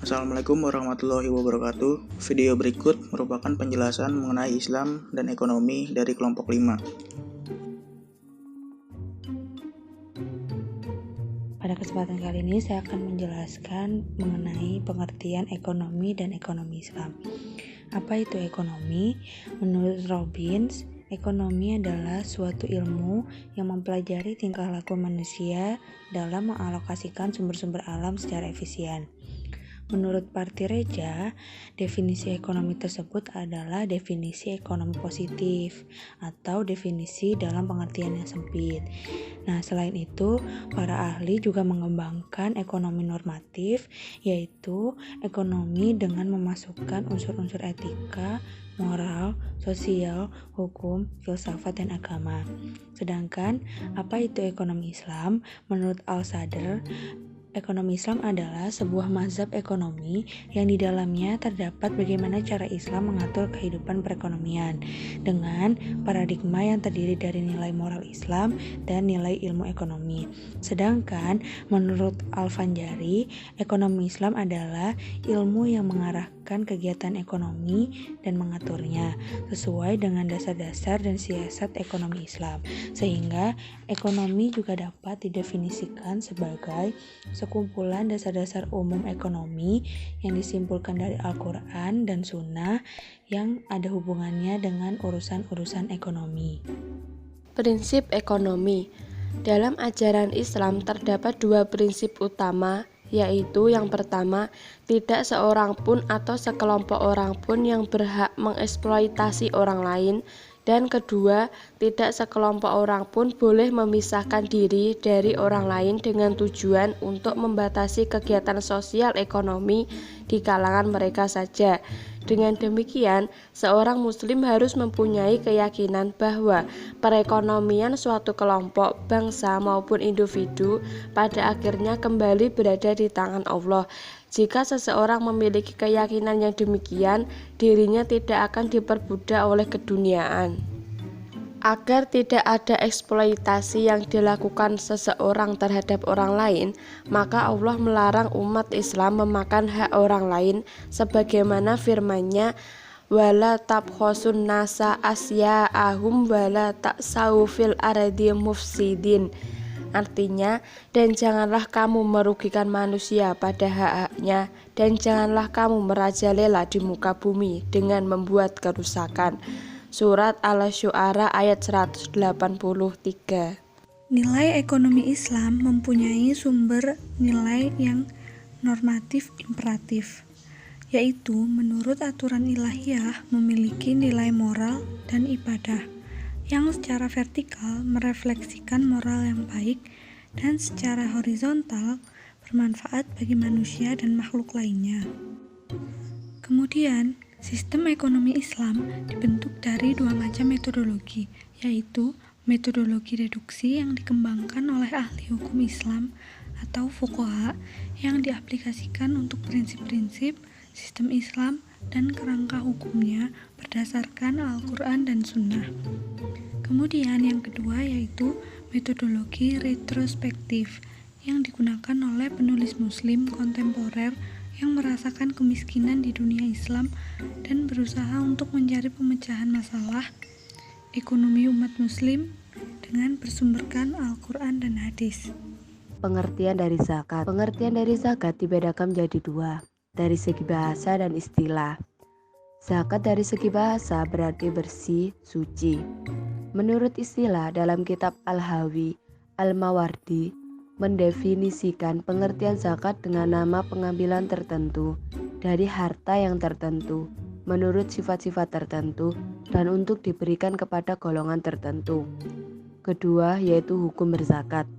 Assalamualaikum warahmatullahi wabarakatuh. Video berikut merupakan penjelasan mengenai Islam dan ekonomi dari kelompok 5. Pada kesempatan kali ini saya akan menjelaskan mengenai pengertian ekonomi dan ekonomi Islam. Apa itu ekonomi? Menurut Robbins, ekonomi adalah suatu ilmu yang mempelajari tingkah laku manusia dalam mengalokasikan sumber-sumber alam secara efisien. Menurut Partireja, definisi ekonomi tersebut adalah definisi ekonomi positif atau definisi dalam pengertian yang sempit. Nah, selain itu, para ahli juga mengembangkan ekonomi normatif, yaitu ekonomi dengan memasukkan unsur-unsur etika, moral, sosial, hukum, filsafat, dan agama. Sedangkan, apa itu ekonomi Islam? Menurut Al-Sadr, ekonomi Islam adalah sebuah mazhab ekonomi yang di dalamnya terdapat bagaimana cara Islam mengatur kehidupan perekonomian dengan paradigma yang terdiri dari nilai moral Islam dan nilai ilmu ekonomi. Sedangkan menurut Al-Fanjari, ekonomi Islam adalah ilmu yang mengarahkan kegiatan ekonomi dan mengaturnya sesuai dengan dasar-dasar dan siasat ekonomi Islam, sehingga ekonomi juga dapat didefinisikan sebagai sekumpulan dasar-dasar umum ekonomi yang disimpulkan dari Al-Quran dan Sunnah yang ada hubungannya dengan urusan-urusan ekonomi. Prinsip ekonomi. Dalam ajaran Islam terdapat dua prinsip utama, yaitu yang pertama, tidak seorang pun atau sekelompok orang pun yang berhak mengeksploitasi orang lain, dan kedua, tidak sekelompok orang pun boleh memisahkan diri dari orang lain dengan tujuan untuk membatasi kegiatan sosial ekonomi di kalangan mereka saja. Dengan demikian, seorang muslim harus mempunyai keyakinan bahwa perekonomian suatu kelompok, bangsa maupun individu pada akhirnya kembali berada di tangan Allah. Jika seseorang memiliki keyakinan yang demikian, dirinya tidak akan diperbudak oleh keduniaan. Agar tidak ada eksploitasi yang dilakukan seseorang terhadap orang lain, maka Allah melarang umat Islam memakan hak orang lain sebagaimana firman-Nya, wala tabkhosun nasa asya'ahum wala ta'sau fil ardi mufsidin. Artinya, dan janganlah kamu merugikan manusia pada hak-haknya, dan janganlah kamu merajalela di muka bumi dengan membuat kerusakan. Surat Al-Syu'ara ayat 183. Nilai ekonomi Islam mempunyai sumber nilai yang normatif imperatif, yaitu menurut aturan ilahiyah memiliki nilai moral dan ibadah yang secara vertikal merefleksikan moral yang baik dan secara horizontal bermanfaat bagi manusia dan makhluk lainnya. Kemudian, sistem ekonomi Islam dibentuk dari dua macam metodologi, yaitu metodologi reduksi yang dikembangkan oleh ahli hukum Islam atau fuqaha yang diaplikasikan untuk prinsip-prinsip sistem Islam dan kerangka hukumnya berdasarkan Al-Quran dan Sunnah. Kemudian yang kedua yaitu metodologi retrospektif yang digunakan oleh penulis muslim kontemporer yang merasakan kemiskinan di dunia Islam dan berusaha untuk mencari pemecahan masalah ekonomi umat muslim dengan bersumberkan Al-Quran dan hadis. Pengertian dari zakat. Pengertian dari zakat dibedakan menjadi dua, dari segi bahasa dan istilah. Zakat dari segi bahasa berarti bersih, suci. Menurut istilah dalam kitab Al-Hawi, Al-Mawardi mendefinisikan pengertian zakat dengan nama pengambilan tertentu dari harta yang tertentu, menurut sifat-sifat tertentu, dan untuk diberikan kepada golongan tertentu. Kedua yaitu hukum berzakat.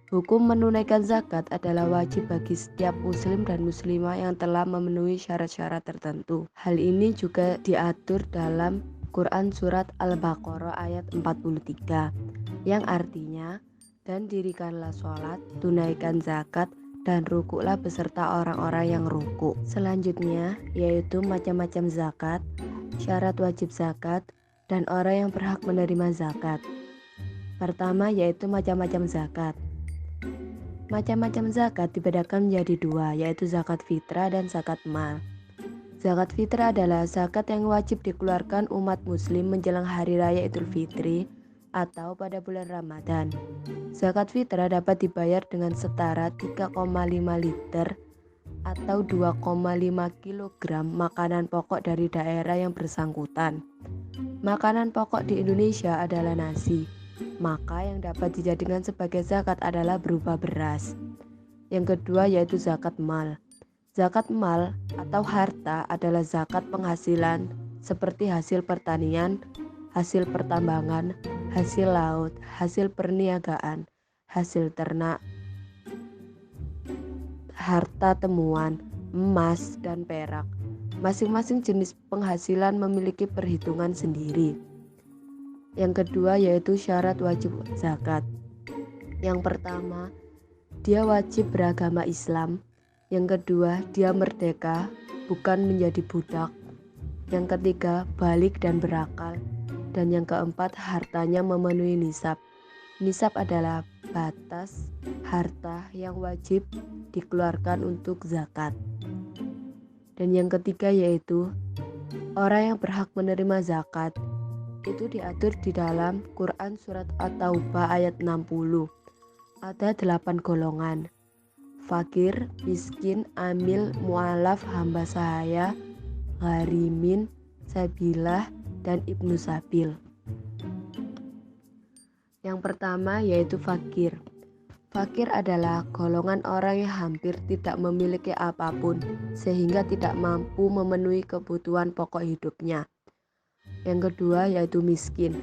Hukum menunaikan zakat adalah wajib bagi setiap muslim dan muslimah yang telah memenuhi syarat-syarat tertentu. Hal ini juga diatur dalam Quran Surat Al-Baqarah ayat 43 yang artinya, dan dirikanlah sholat, tunaikan zakat, dan rukuklah beserta orang-orang yang rukuk. Selanjutnya yaitu macam-macam zakat, syarat wajib zakat, dan orang yang berhak menerima zakat. Pertama yaitu macam-macam zakat. Macam-macam zakat dibedakan menjadi dua, yaitu zakat fitrah dan zakat mal. Zakat fitrah adalah zakat yang wajib dikeluarkan umat muslim menjelang hari raya Idul Fitri atau pada bulan Ramadan. Zakat fitrah dapat dibayar dengan setara 3,5 liter atau 2,5 kg makanan pokok dari daerah yang bersangkutan. Makanan pokok di Indonesia adalah nasi, maka yang dapat dijadikan sebagai zakat adalah berupa beras. Yang kedua yaitu zakat mal. Zakat mal atau harta adalah zakat penghasilan seperti hasil pertanian, hasil pertambangan, hasil laut, hasil perniagaan, hasil ternak, harta temuan, emas, dan perak. Masing-masing jenis penghasilan memiliki perhitungan sendiri. Yang kedua yaitu syarat wajib zakat. Yang pertama, dia wajib beragama Islam. Yang kedua, dia merdeka, bukan menjadi budak. Yang ketiga, balik dan berakal. Dan yang keempat, hartanya memenuhi nisab. Nisab adalah batas harta yang wajib dikeluarkan untuk zakat. Dan yang ketiga yaitu orang yang berhak menerima zakat. Itu diatur di dalam Quran surat At-Taubah ayat 60. Ada 8 golongan: fakir, miskin, amil, mu'alaf, hamba sahaya, gharimin, sabilah, dan ibnu sabil. Yang pertama yaitu fakir. Fakir adalah golongan orang yang hampir tidak memiliki apapun sehingga tidak mampu memenuhi kebutuhan pokok hidupnya. Yang kedua yaitu miskin.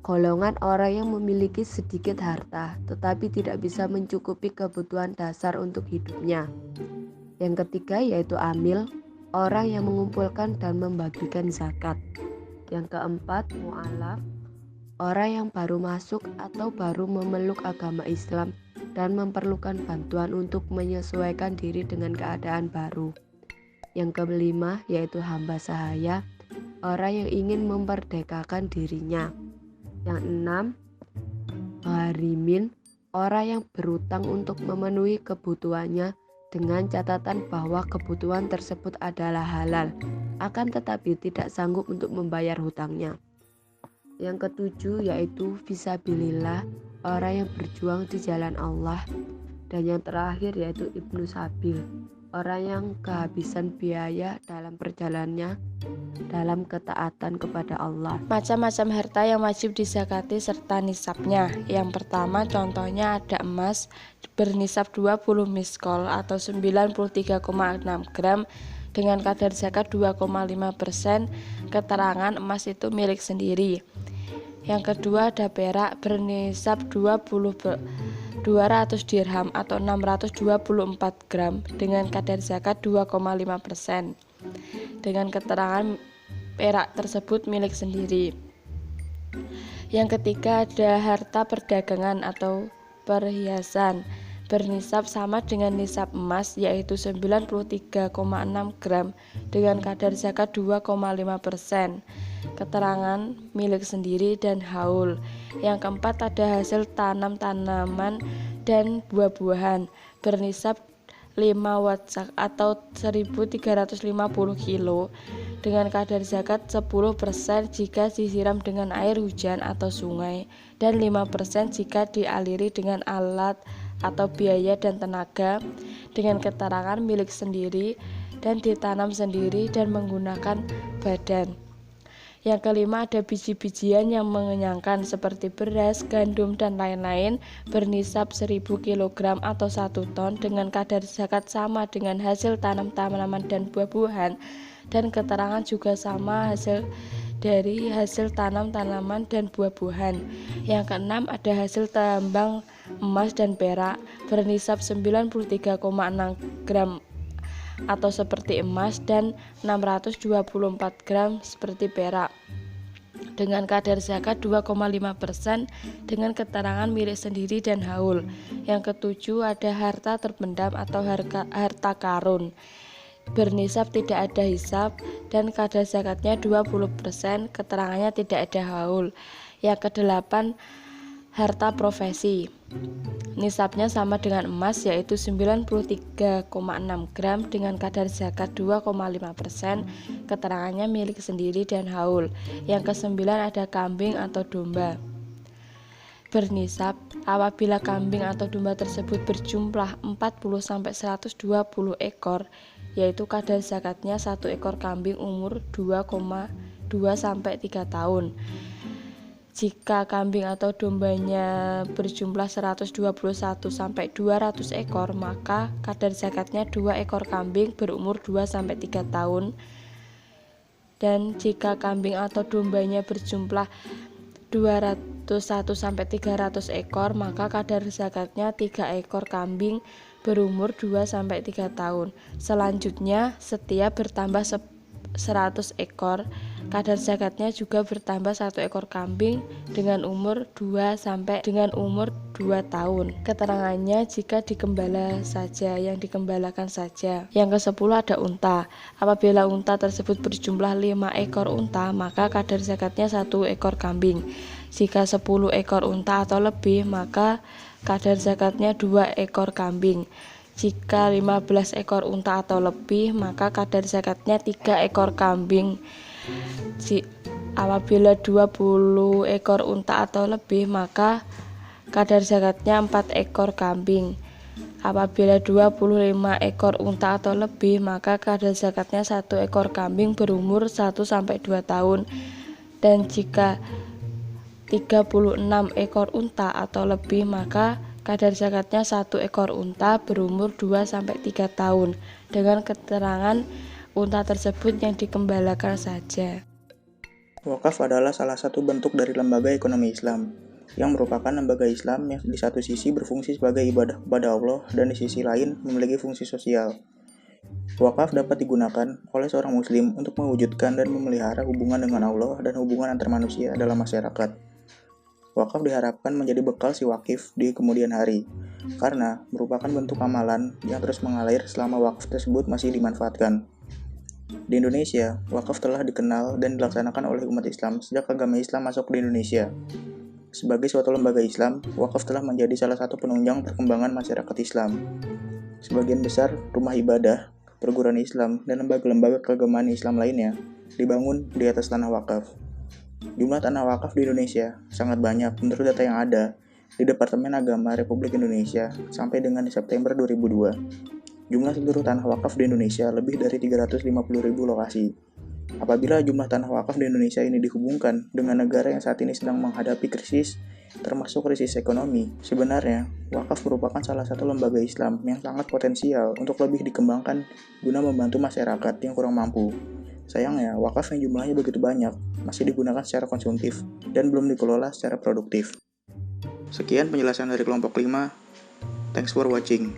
Golongan orang yang memiliki sedikit harta tetapi tidak bisa mencukupi kebutuhan dasar untuk hidupnya. Yang ketiga yaitu amil, orang yang mengumpulkan dan membagikan zakat. Yang keempat mu'alaf, orang yang baru masuk atau baru memeluk agama Islam dan memerlukan bantuan untuk menyesuaikan diri dengan keadaan baru. Yang kelima yaitu hamba sahaya, orang yang ingin memerdekakan dirinya. Yang enam, gharimin, orang yang berutang untuk memenuhi kebutuhannya dengan catatan bahwa kebutuhan tersebut adalah halal, akan tetapi tidak sanggup untuk membayar hutangnya. Yang ketujuh yaitu fisabilillah, orang yang berjuang di jalan Allah. Dan yang terakhir yaitu ibnu sabil, orang yang kehabisan biaya dalam perjalanannya dalam ketaatan kepada Allah. Macam-macam harta yang wajib dizakati serta nisabnya. Yang pertama contohnya ada emas bernisab 20 miskol atau 93,6 gram dengan kadar zakat 2,5%. Keterangan emas itu milik sendiri. Yang kedua ada perak bernisab 200 dirham atau 624 gram dengan kadar zakat 2,5%. Dengan keterangan perak tersebut milik sendiri. Yang ketiga ada harta perdagangan atau perhiasan bernisab sama dengan nisab emas yaitu 93,6 gram dengan kadar zakat 2,5%. Keterangan milik sendiri dan haul. Yang keempat ada hasil tanam-tanaman dan buah-buahan bernisab 5 watsak atau 1350 kilo dengan kadar zakat 10% jika disiram dengan air hujan atau sungai dan 5% jika dialiri dengan alat atau biaya dan tenaga dengan keterangan milik sendiri dan ditanam sendiri dan menggunakan badan. Yang kelima ada biji-bijian yang mengenyangkan seperti beras, gandum, dan lain-lain bernisab 1000 kg atau 1 ton dengan kadar zakat sama dengan hasil tanam-tanaman dan buah-buahan dan keterangan juga sama dari hasil tanam-tanaman dan buah-buahan. Yang keenam ada hasil tambang emas dan perak bernisab 93,6 gram atau seperti emas dan 624 gram seperti perak dengan kadar zakat 2,5% dengan keterangan milik sendiri dan haul. Yang ketujuh ada harta terpendam atau harta karun bernisab tidak ada hisab dan kadar zakatnya 20%, keterangannya tidak ada haul. Yang kedelapan harta profesi. Nisabnya sama dengan emas yaitu 93,6 gram dengan kadar zakat 2,5%. Keterangannya milik sendiri dan haul. Yang kesembilan ada kambing atau domba. Bernisab apabila kambing atau domba tersebut berjumlah 40-120 ekor, yaitu kadar zakatnya 1 ekor kambing umur 2,2-3 tahun. Jika kambing atau dombanya berjumlah 121-200 ekor, maka kadar zakatnya 2 ekor kambing berumur 2-3 tahun. Dan jika kambing atau dombanya berjumlah 201-300 ekor, maka kadar zakatnya 3 ekor kambing berumur 2-3 tahun. Selanjutnya, setiap bertambah 100 ekor, kadar zakatnya juga bertambah 1 ekor kambing dengan umur 2 tahun. Keterangannya jika dikembala saja, yang dikembalakan saja. Yang ke-10 ada unta. Apabila unta tersebut berjumlah 5 ekor unta, maka kadar zakatnya 1 ekor kambing. Jika 10 ekor unta atau lebih, maka kadar zakatnya 2 ekor kambing. Jika 15 ekor unta atau lebih, maka kadar zakatnya 3 ekor kambing. Apabila 20 ekor unta atau lebih, maka kadar zakatnya 4 ekor kambing. Apabila 25 ekor unta atau lebih, maka kadar zakatnya 1 ekor kambing berumur 1-2 tahun. Dan jika 36 ekor unta atau lebih, maka kadar zakatnya 1 ekor unta berumur 2-3 tahun. Dengan keterangan unta tersebut yang dikembalakan saja. Wakaf adalah salah satu bentuk dari lembaga ekonomi Islam, yang merupakan lembaga Islam yang di satu sisi berfungsi sebagai ibadah kepada Allah dan di sisi lain memiliki fungsi sosial. Wakaf dapat digunakan oleh seorang muslim untuk mewujudkan dan memelihara hubungan dengan Allah dan hubungan antar manusia dalam masyarakat. Wakaf diharapkan menjadi bekal si wakif di kemudian hari, karena merupakan bentuk amalan yang terus mengalir selama wakaf tersebut masih dimanfaatkan. Di Indonesia, wakaf telah dikenal dan dilaksanakan oleh umat Islam sejak agama Islam masuk di Indonesia. Sebagai suatu lembaga Islam, wakaf telah menjadi salah satu penunjang perkembangan masyarakat Islam. Sebagian besar rumah ibadah, perguruan Islam, dan lembaga-lembaga keagamaan Islam lainnya dibangun di atas tanah wakaf. Jumlah tanah wakaf di Indonesia sangat banyak menurut data yang ada di Departemen Agama Republik Indonesia sampai dengan September 2002. Jumlah seluruh tanah wakaf di Indonesia lebih dari 350.000 lokasi. Apabila jumlah tanah wakaf di Indonesia ini dihubungkan dengan negara yang saat ini sedang menghadapi krisis, termasuk krisis ekonomi, sebenarnya wakaf merupakan salah satu lembaga Islam yang sangat potensial untuk lebih dikembangkan guna membantu masyarakat yang kurang mampu. Sayangnya, wakaf yang jumlahnya begitu banyak masih digunakan secara konsumtif dan belum dikelola secara produktif. Sekian penjelasan dari kelompok 5. Thanks for watching.